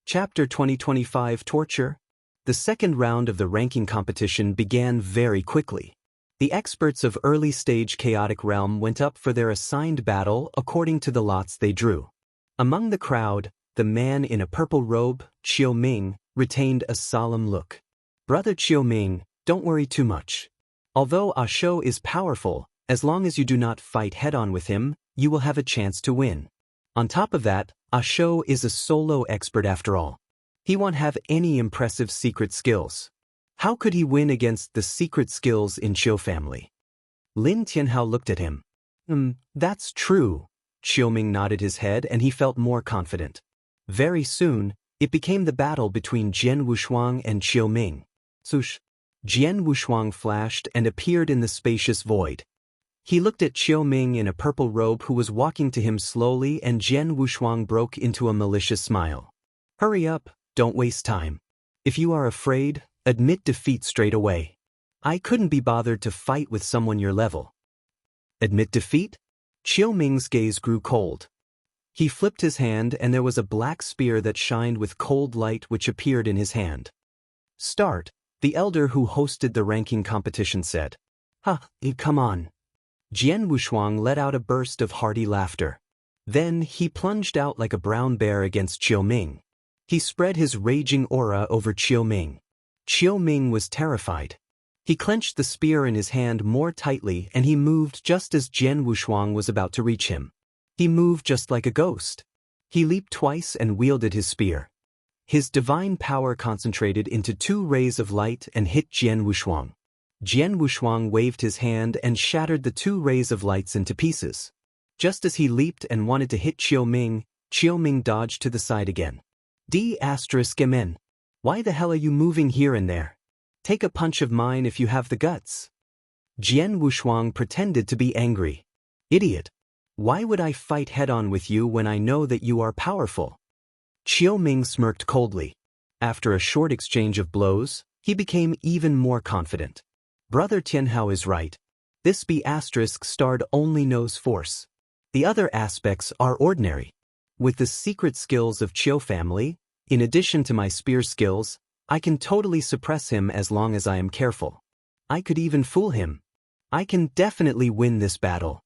Chapter 2025 Torture. The second round of the ranking competition began very quickly. The experts of early-stage Chaotic Realm went up for their assigned battle according to the lots they drew. Among the crowd, the man in a purple robe, Qiu Ming, retained a solemn look. Brother Qiu Ming, don't worry too much. Although Asho is powerful, as long as you do not fight head-on with him, you will have a chance to win. On top of that, Asho is a solo expert after all. He won't have any impressive secret skills. How could he win against the secret skills in Qiu family? Lin Tianhao looked at him. That's true. Qiu Ming nodded his head and he felt more confident. Very soon, it became the battle between Jian Wushuang and Qiu Ming. Swoosh! Jian Wushuang flashed and appeared in the spacious void. He looked at Qiu Ming in a purple robe who was walking to him slowly and Jian Wushuang broke into a malicious smile. Hurry up, don't waste time. If you are afraid, admit defeat straight away. I couldn't be bothered to fight with someone your level. Admit defeat? Qiu Ming's gaze grew cold. He flipped his hand and there was a black spear that shined with cold light which appeared in his hand. Start, the elder who hosted the ranking competition said. Come on. Jian Wushuang let out a burst of hearty laughter. Then he plunged out like a brown bear against Qiu Ming. He spread his raging aura over Qiu Ming. Qiu Ming was terrified. He clenched the spear in his hand more tightly and he moved just as Jian Wushuang was about to reach him. He moved just like a ghost. He leaped twice and wielded his spear. His divine power concentrated into 2 rays of light and hit Jian Wushuang. Jian Wushuang waved his hand and shattered the 2 rays of lights into pieces. Just as he leaped and wanted to hit Qiu Ming dodged to the side again. D***MN. Why the hell are you moving here and there? Take a punch of mine if you have the guts. Jian Wushuang pretended to be angry. Idiot. Why would I fight head-on with you when I know that you are powerful? Qiu Ming smirked coldly. After a short exchange of blows, he became even more confident. Brother Tianhao is right. This B** starred only knows force. The other aspects are ordinary. With the secret skills of Qiu family, in addition to my spear skills, I can totally suppress him as long as I am careful. I could even fool him. I can definitely win this battle.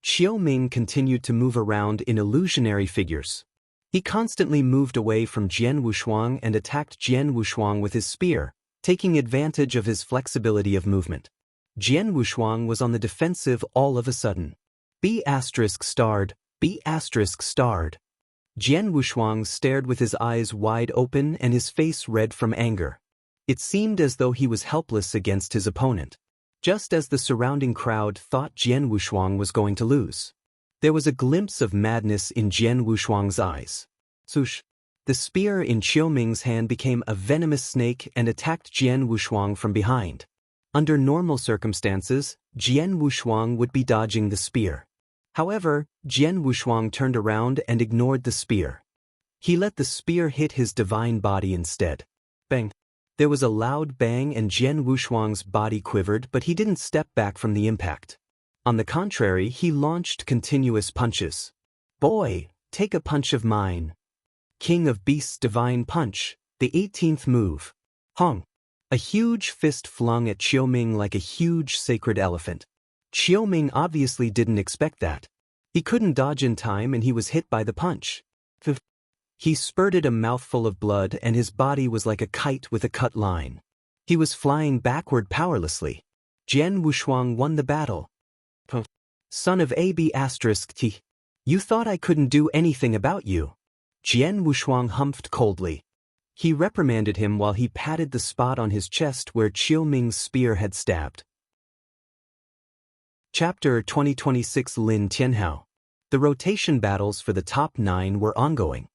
Qiu Ming continued to move around in illusionary figures. He constantly moved away from Jian Wushuang and attacked Jian Wushuang with his spear, taking advantage of his flexibility of movement. Jian Wushuang was on the defensive all of a sudden. B asterisk starred, B asterisk starred. Jian Wushuang stared with his eyes wide open and his face red from anger. It seemed as though he was helpless against his opponent. Just as the surrounding crowd thought Jian Wushuang was going to lose. There was a glimpse of madness in Jian Wushuang's eyes. Swoosh! The spear in Qiu Ming's hand became a venomous snake and attacked Jian Wushuang from behind. Under normal circumstances, Jian Wushuang would be dodging the spear. However, Jian Wushuang turned around and ignored the spear. He let the spear hit his divine body instead. Bang! There was a loud bang and Jian Wushuang's body quivered, but he didn't step back from the impact. On the contrary, he launched continuous punches. Boy, take a punch of mine. King of Beasts' Divine Punch, the 18th move. Hong! A huge fist flung at Qiu Ming like a huge sacred elephant. Qiu Ming obviously didn't expect that. He couldn't dodge in time and he was hit by the punch. He spurted a mouthful of blood and his body was like a kite with a cut line. He was flying backward powerlessly. Jian Wushuang won the battle. Son of AB asterisk T. You thought I couldn't do anything about you. Jian Wushuang humphed coldly. He reprimanded him while he patted the spot on his chest where Qiu Ming's spear had stabbed. Chapter 2026 Lin Tianhao. The rotation battles for the top 9 were ongoing.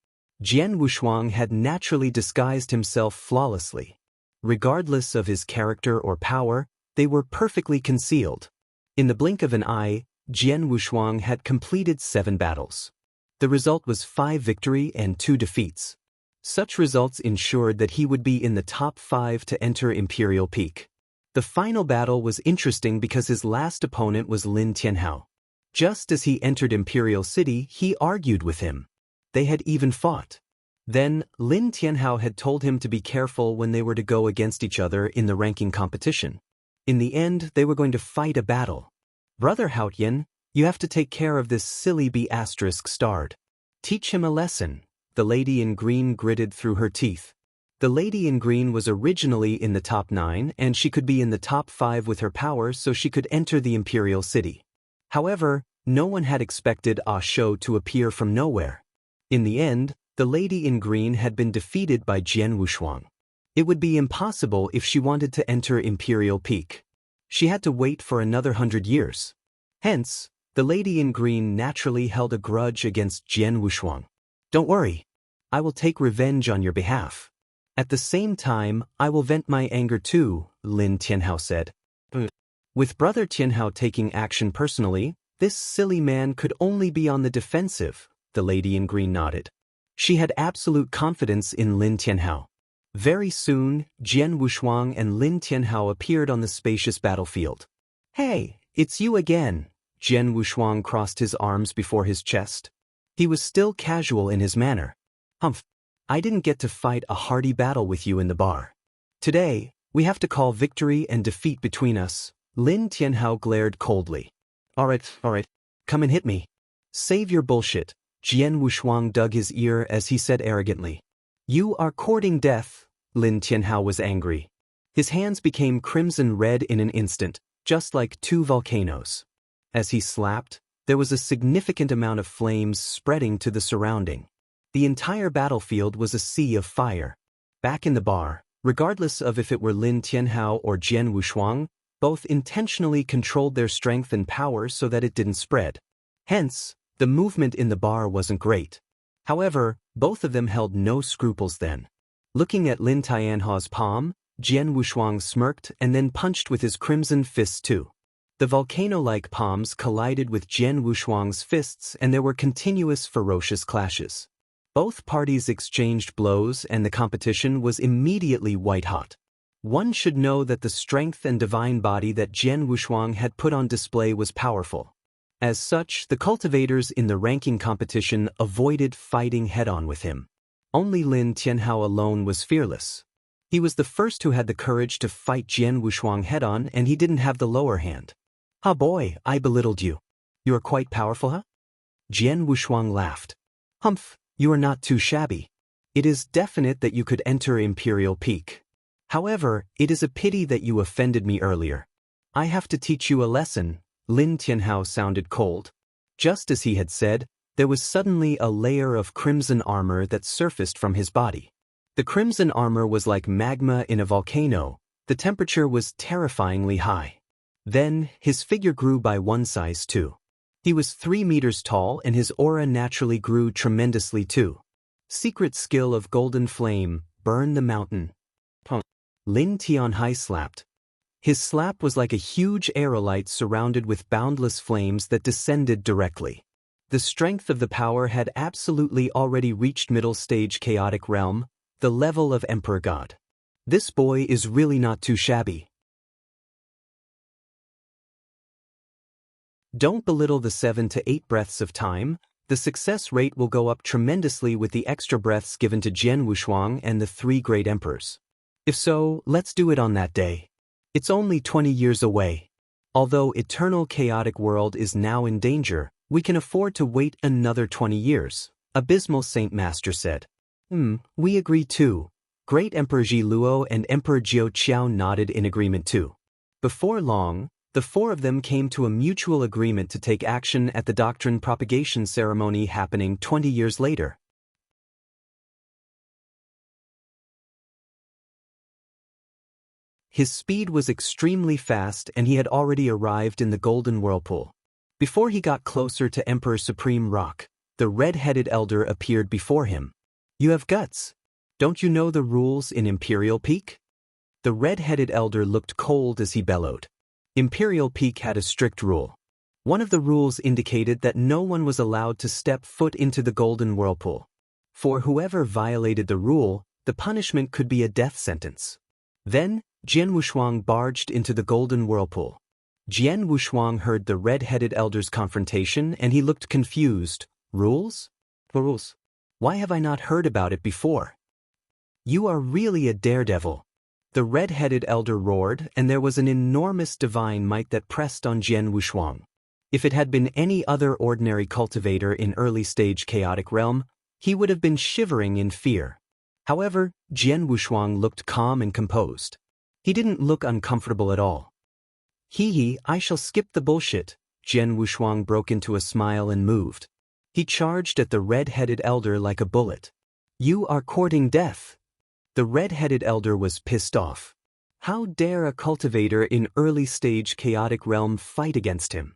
Jian Wushuang had naturally disguised himself flawlessly. Regardless of his character or power, they were perfectly concealed. In the blink of an eye, Jian Wushuang had completed 7 battles. The result was 5 victory and 2 defeats. Such results ensured that he would be in the top 5 to enter Imperial Peak. The final battle was interesting because his last opponent was Lin Tianhao. Just as he entered Imperial City, he argued with him. They had even fought. Then, Lin Tianhao had told him to be careful when they were to go against each other in the ranking competition. In the end, they were going to fight a battle. Brother Haotian, you have to take care of this silly B asterisk starred. Teach him a lesson, the lady in green gritted through her teeth. The lady in green was originally in the top 9 and she could be in the top 5 with her power so she could enter the Imperial City. However, no one had expected Ah Shou to appear from nowhere. In the end, the lady in green had been defeated by Jian Wushuang. It would be impossible if she wanted to enter Imperial Peak. She had to wait for another 100 years. Hence, the lady in green naturally held a grudge against Jian Wushuang. Don't worry. I will take revenge on your behalf. At the same time, I will vent my anger too, Lin Tianhao said. With Brother Tianhao taking action personally, this silly man could only be on the defensive, the lady in green nodded. She had absolute confidence in Lin Tianhao. Very soon, Jian Wushuang and Lin Tianhao appeared on the spacious battlefield. Hey, it's you again. Jian Wushuang crossed his arms before his chest. He was still casual in his manner. Humph, I didn't get to fight a hearty battle with you in the bar. Today, we have to call victory and defeat between us. Lin Tianhao glared coldly. Alright, come and hit me. Save your bullshit. Jian Wushuang dug his ear as he said arrogantly. You are courting death. Lin Tianhao was angry. His hands became crimson red in an instant, just like 2 volcanoes. As he slapped, there was a significant amount of flames spreading to the surrounding. The entire battlefield was a sea of fire. Back in the bar, regardless of if it were Lin Tianhao or Jian Wushuang, both intentionally controlled their strength and power so that it didn't spread. Hence, the movement in the bar wasn't great. However, both of them held no scruples then. Looking at Lin Tianhao's palm, Jian Wushuang smirked and then punched with his crimson fists too. The volcano-like palms collided with Jian Wushuang's fists and there were continuous ferocious clashes. Both parties exchanged blows and the competition was immediately white-hot. One should know that the strength and divine body that Jian Wushuang had put on display was powerful. As such, the cultivators in the ranking competition avoided fighting head-on with him. Only Lin Tianhao alone was fearless. He was the first who had the courage to fight Jian Wushuang head-on and he didn't have the lower hand. Ah boy, I belittled you. You are quite powerful, huh? Jian Wushuang laughed. Humph, you are not too shabby. It is definite that you could enter Imperial Peak. However, it is a pity that you offended me earlier. I have to teach you a lesson. Lin Tianhao sounded cold. Just as he had said, there was suddenly a layer of crimson armor that surfaced from his body. The crimson armor was like magma in a volcano. The temperature was terrifyingly high. Then, his figure grew by one size too. He was 3 meters tall and his aura naturally grew tremendously too. Secret skill of golden flame, burn the mountain. Lin Tianhai slapped. His slap was like a huge aerolite surrounded with boundless flames that descended directly. The strength of the power had absolutely already reached middle stage chaotic realm, the level of Emperor God. This boy is really not too shabby. Don't belittle the 7 to 8 breaths of time. The success rate will go up tremendously with the extra breaths given to Jian Wushuang and the 3 great emperors. If so, let's do it on that day. It's only 20 years away. Although eternal chaotic world is now in danger, we can afford to wait another 20 years, Abysmal Saint Master said. We agree too. Great Emperor Ji Luo and Emperor Jiao Qiao nodded in agreement too. Before long, the 4 of them came to a mutual agreement to take action at the doctrine propagation ceremony happening 20 years later. His speed was extremely fast and he had already arrived in the Golden Whirlpool. Before he got closer to Emperor Supreme Rock, the red-headed elder appeared before him. You have guts. Don't you know the rules in Imperial Peak? The red-headed elder looked cold as he bellowed. Imperial Peak had a strict rule. One of the rules indicated that no one was allowed to step foot into the Golden Whirlpool. For whoever violated the rule, the punishment could be a death sentence. Then, Jian Wushuang barged into the Golden Whirlpool. Jian Wushuang heard the red-headed elder's confrontation and he looked confused. Rules? Rules? Why have I not heard about it before? You are really a daredevil. The red-headed elder roared and there was an enormous divine might that pressed on Jian Wushuang. If it had been any other ordinary cultivator in early-stage chaotic realm, he would have been shivering in fear. However, Jian Wushuang looked calm and composed. He didn't look uncomfortable at all. I shall skip the bullshit. Jian Wushuang broke into a smile and moved. He charged at the red-headed elder like a bullet. You are courting death. The red-headed elder was pissed off. How dare a cultivator in early-stage chaotic realm fight against him?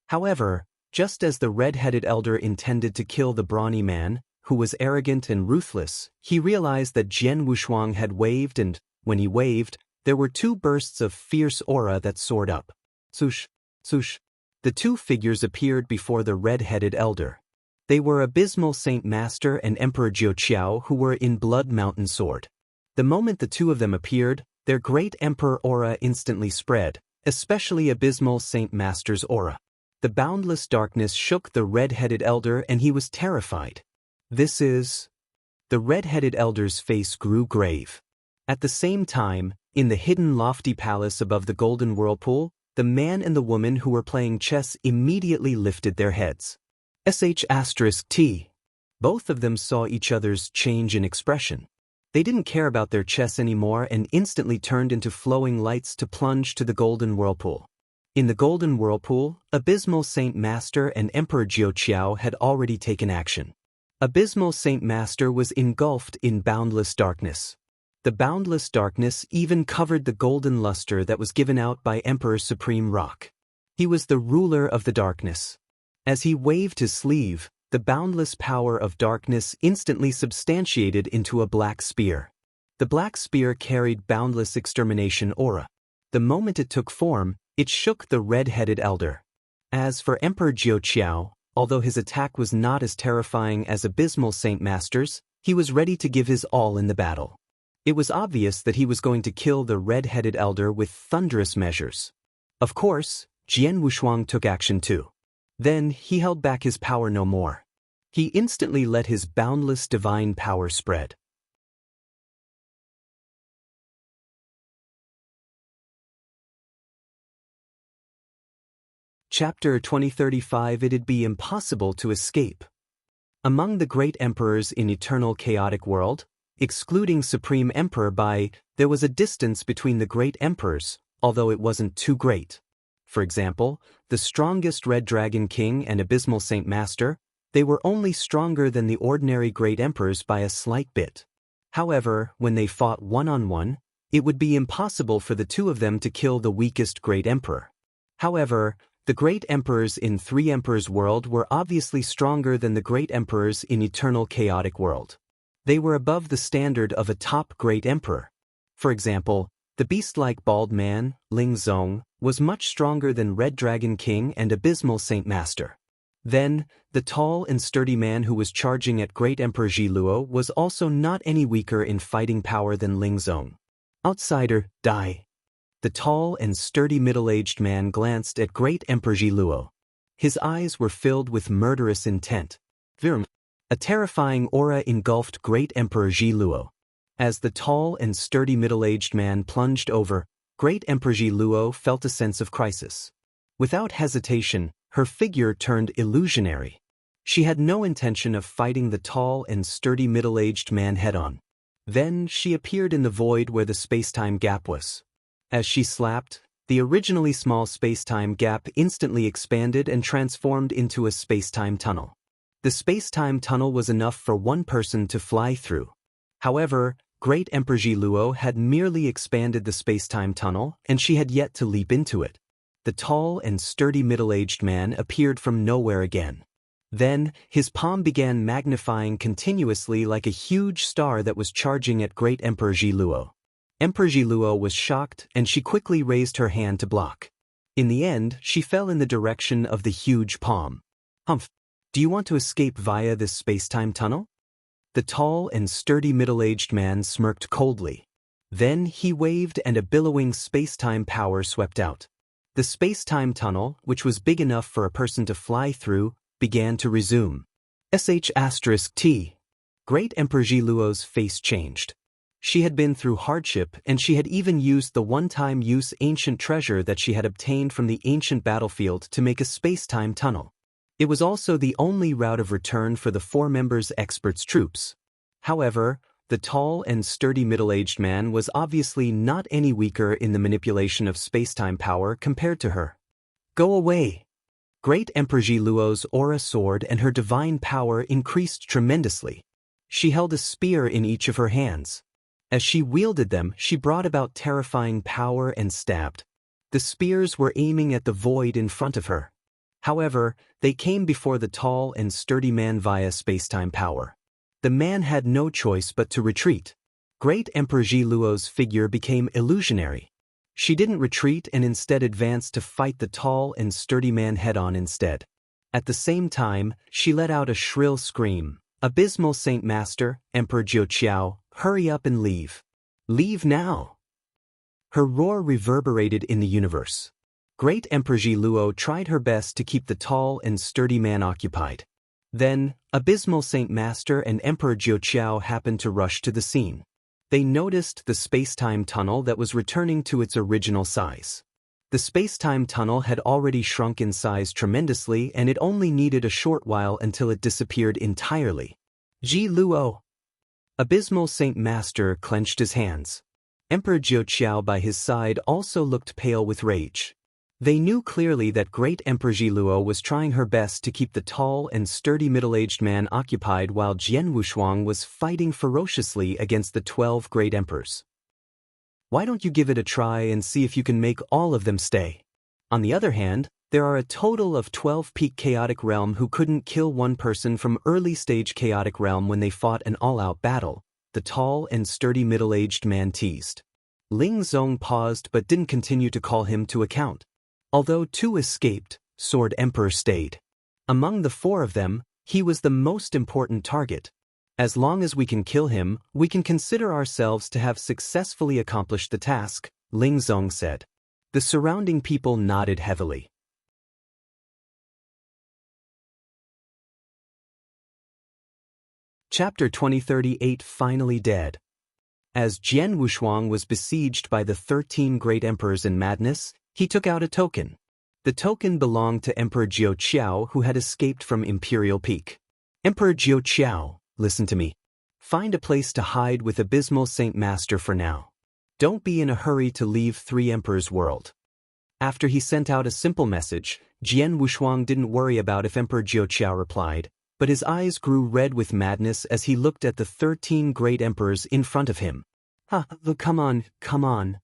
However, just as the red-headed elder intended to kill the brawny man, who was arrogant and ruthless, he realized that Jian Wushuang had waved and, when he waved, there were 2 bursts of fierce aura that soared up. Swoosh, swoosh. The 2 figures appeared before the red-headed elder. They were Abysmal Saint Master and Emperor Jiao Qiao who were in Blood Mountain Sword. The moment the 2 of them appeared, their great emperor aura instantly spread, especially Abysmal Saint Master's aura. The boundless darkness shook the red-headed elder and he was terrified. This is... The red-headed elder's face grew grave. At the same time, in the hidden lofty palace above the Golden Whirlpool, the man and the woman who were playing chess immediately lifted their heads. *T. Both of them saw each other's change in expression. They didn't care about their chess anymore and instantly turned into flowing lights to plunge to the Golden Whirlpool. In the Golden Whirlpool, Abysmal Saint Master and Emperor Jiao Qiao had already taken action. Abysmal Saint Master was engulfed in boundless darkness. The boundless darkness even covered the golden luster that was given out by Emperor Supreme Rock. He was the ruler of the darkness. As he waved his sleeve, the boundless power of darkness instantly substantiated into a black spear. The black spear carried boundless extermination aura. The moment it took form, it shook the red-headed elder. As for Emperor Jiao Qiao, although his attack was not as terrifying as Abysmal Saint Master's, he was ready to give his all in the battle. It was obvious that he was going to kill the red-headed elder with thunderous measures. Of course, Jian Wushuang took action too. Then he held back his power no more. He instantly let his boundless divine power spread. Chapter 2035. It'd be impossible to escape. Among the great emperors in eternal chaotic world, excluding Supreme Emperor Bai, there was a distance between the great emperors, although it wasn't too great. For example, the strongest Red Dragon King and Abysmal Saint Master, they were only stronger than the ordinary Great Emperors by a slight bit. However, when they fought one-on-one, it would be impossible for the two of them to kill the weakest Great Emperor. However, the Great Emperors in Three Emperors World were obviously stronger than the Great Emperors in Eternal Chaotic World. They were above the standard of a top Great Emperor. For example, the beast-like bald man, Ling Zong, was much stronger than Red Dragon King and Abysmal Saint Master. Then, the tall and sturdy man who was charging at Great Emperor Ji Luo was also not any weaker in fighting power than Ling Zong. Outsider, die. The tall and sturdy middle-aged man glanced at Great Emperor Ji Luo. His eyes were filled with murderous intent. Virm. A terrifying aura engulfed Great Emperor Ji Luo. As the tall and sturdy middle-aged man plunged over, Great Emperor Ji Luo felt a sense of crisis. Without hesitation, her figure turned illusionary. She had no intention of fighting the tall and sturdy middle-aged man head-on. Then she appeared in the void where the space-time gap was. As she slapped, the originally small space-time gap instantly expanded and transformed into a space-time tunnel. The space-time tunnel was enough for one person to fly through. However, Great Emperor Ji Luo had merely expanded the space-time tunnel, and she had yet to leap into it. The tall and sturdy middle-aged man appeared from nowhere again. Then, his palm began magnifying continuously like a huge star that was charging at Great Emperor Ji Luo. Emperor Ji Luo was shocked, and she quickly raised her hand to block. In the end, she fell in the direction of the huge palm. Humph! Do you want to escape via this space-time tunnel? The tall and sturdy middle-aged man smirked coldly. Then he waved and a billowing space-time power swept out. The space-time tunnel, which was big enough for a person to fly through, began to resume. *T. Great Emperor Ji Luo's face changed. She had been through hardship, and she had even used the one-time use ancient treasure that she had obtained from the ancient battlefield to make a space-time tunnel. It was also the only route of return for the four members' experts' troops. However, the tall and sturdy middle-aged man was obviously not any weaker in the manipulation of space-time power compared to her. Go away! Great Emperor Ji Luo's aura soared and her divine power increased tremendously. She held a spear in each of her hands. As she wielded them, she brought about terrifying power and stabbed. The spears were aiming at the void in front of her. However, they came before the tall and sturdy man via space-time power. The man had no choice but to retreat. Great Emperor Ji Luo's figure became illusionary. She didn't retreat and instead advanced to fight the tall and sturdy man head-on instead. At the same time, she let out a shrill scream. Abysmal Saint Master, Emperor Jiu Qiao, hurry up and leave. Leave now! Her roar reverberated in the universe. Great Emperor Ji Luo tried her best to keep the tall and sturdy man occupied. Then, Abysmal Saint Master and Emperor Jiu Qiao happened to rush to the scene. They noticed the space-time tunnel that was returning to its original size. The space-time tunnel had already shrunk in size tremendously, and it only needed a short while until it disappeared entirely. Ji Luo! Abysmal Saint Master clenched his hands. Emperor Jiu Qiao by his side also looked pale with rage. They knew clearly that Great Emperor Ji Luo was trying her best to keep the tall and sturdy middle-aged man occupied while Jian Wushuang was fighting ferociously against the 12 Great Emperors. Why don't you give it a try and see if you can make all of them stay? On the other hand, there are a total of 12 peak Chaotic Realm who couldn't kill one person from early-stage Chaotic Realm when they fought an all-out battle, the tall and sturdy middle-aged man teased. Ling Zong paused but didn't continue to call him to account. Although two escaped, Sword Emperor stayed. Among the four of them, he was the most important target. As long as we can kill him, we can consider ourselves to have successfully accomplished the task, Ling Zong said. The surrounding people nodded heavily. Chapter 2038 Finally Dead. As Jian Wushuang was besieged by the 13 Great Emperors in madness, he took out a token. The token belonged to Emperor Jiu Qiao, who had escaped from Imperial Peak. Emperor Jiu Qiao, listen to me. Find a place to hide with Abysmal Saint Master for now. Don't be in a hurry to leave Three Emperors World. After he sent out a simple message, Jian Wushuang didn't worry about if Emperor Jiuqiao replied, but his eyes grew red with madness as he looked at the 13 great emperors in front of him. Come on, come on.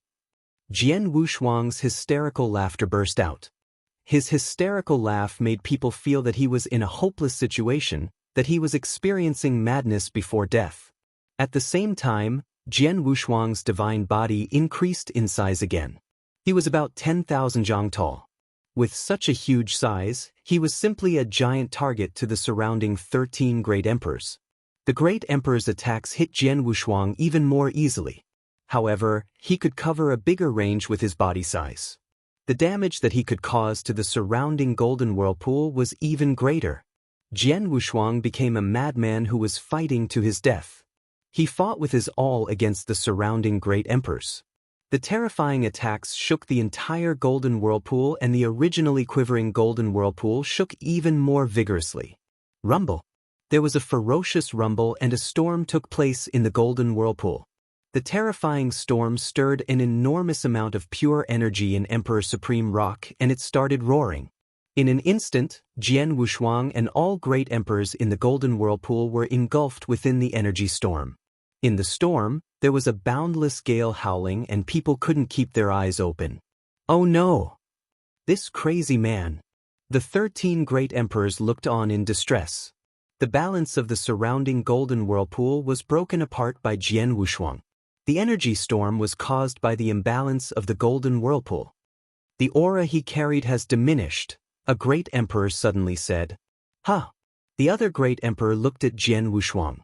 Jian Wushuang's hysterical laughter burst out. His hysterical laugh made people feel that he was in a hopeless situation, that he was experiencing madness before death. At the same time, Jian Wushuang's divine body increased in size again. He was about 10,000 zhang tall. With such a huge size, he was simply a giant target to the surrounding 13 great emperors. The great emperor's attacks hit Jian Wushuang even more easily. However, he could cover a bigger range with his body size. The damage that he could cause to the surrounding golden whirlpool was even greater. Jian Wushuang became a madman who was fighting to his death. He fought with his all against the surrounding great emperors. The terrifying attacks shook the entire golden whirlpool, and the originally quivering golden whirlpool shook even more vigorously. Rumble. There was a ferocious rumble and a storm took place in the golden whirlpool. The terrifying storm stirred an enormous amount of pure energy in Emperor Supreme Rock, and it started roaring. In an instant, Jian Wushuang and all great emperors in the golden whirlpool were engulfed within the energy storm. In the storm, there was a boundless gale howling and people couldn't keep their eyes open. Oh no! This crazy man. The 13 great emperors looked on in distress. The balance of the surrounding golden whirlpool was broken apart by Jian Wushuang. The energy storm was caused by the imbalance of the golden whirlpool. The aura he carried has diminished, a great emperor suddenly said. The other great emperor looked at Jian Wushuang.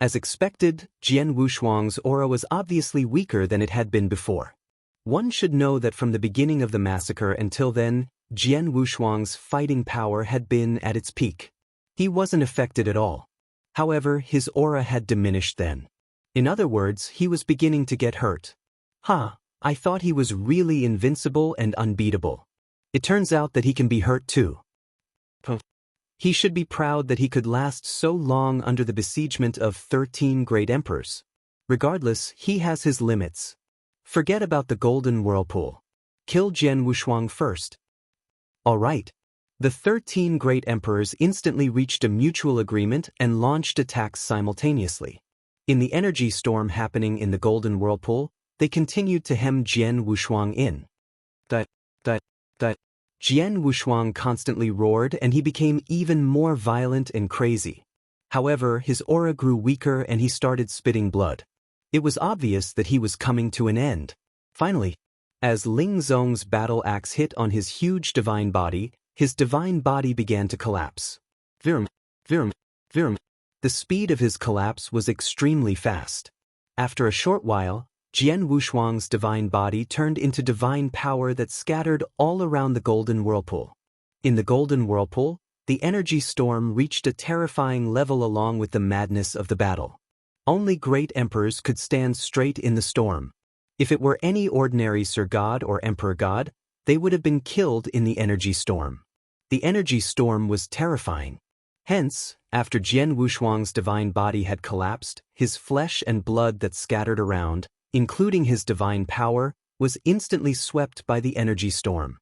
As expected, Jian Wushuang's aura was obviously weaker than it had been before. One should know that from the beginning of the massacre until then, Jian Wushuang's fighting power had been at its peak. He wasn't affected at all. However, his aura had diminished then. In other words, he was beginning to get hurt. I thought he was really invincible and unbeatable. It turns out that he can be hurt too. He should be proud that he could last so long under the besiegement of 13 great emperors. Regardless, he has his limits. Forget about the golden whirlpool. Kill Jian Wushuang first. All right. The 13 great emperors instantly reached a mutual agreement and launched attacks simultaneously. In the energy storm happening in the golden whirlpool, they continued to hem Jian Wushuang in. Jian Wushuang constantly roared and he became even more violent and crazy. However, his aura grew weaker and he started spitting blood. It was obvious that he was coming to an end. Finally, as Ling Zong's battle axe hit on his huge divine body, his divine body began to collapse. Virum. The speed of his collapse was extremely fast. After a short while, Jian Wushuang's divine body turned into divine power that scattered all around the golden whirlpool. In the golden whirlpool, the energy storm reached a terrifying level along with the madness of the battle. Only great emperors could stand straight in the storm. If it were any ordinary Sir God or Emperor God, they would have been killed in the energy storm. The energy storm was terrifying. Hence, after Jian Wushuang's divine body had collapsed, his flesh and blood that scattered around, including his divine power, was instantly swept by the energy storm.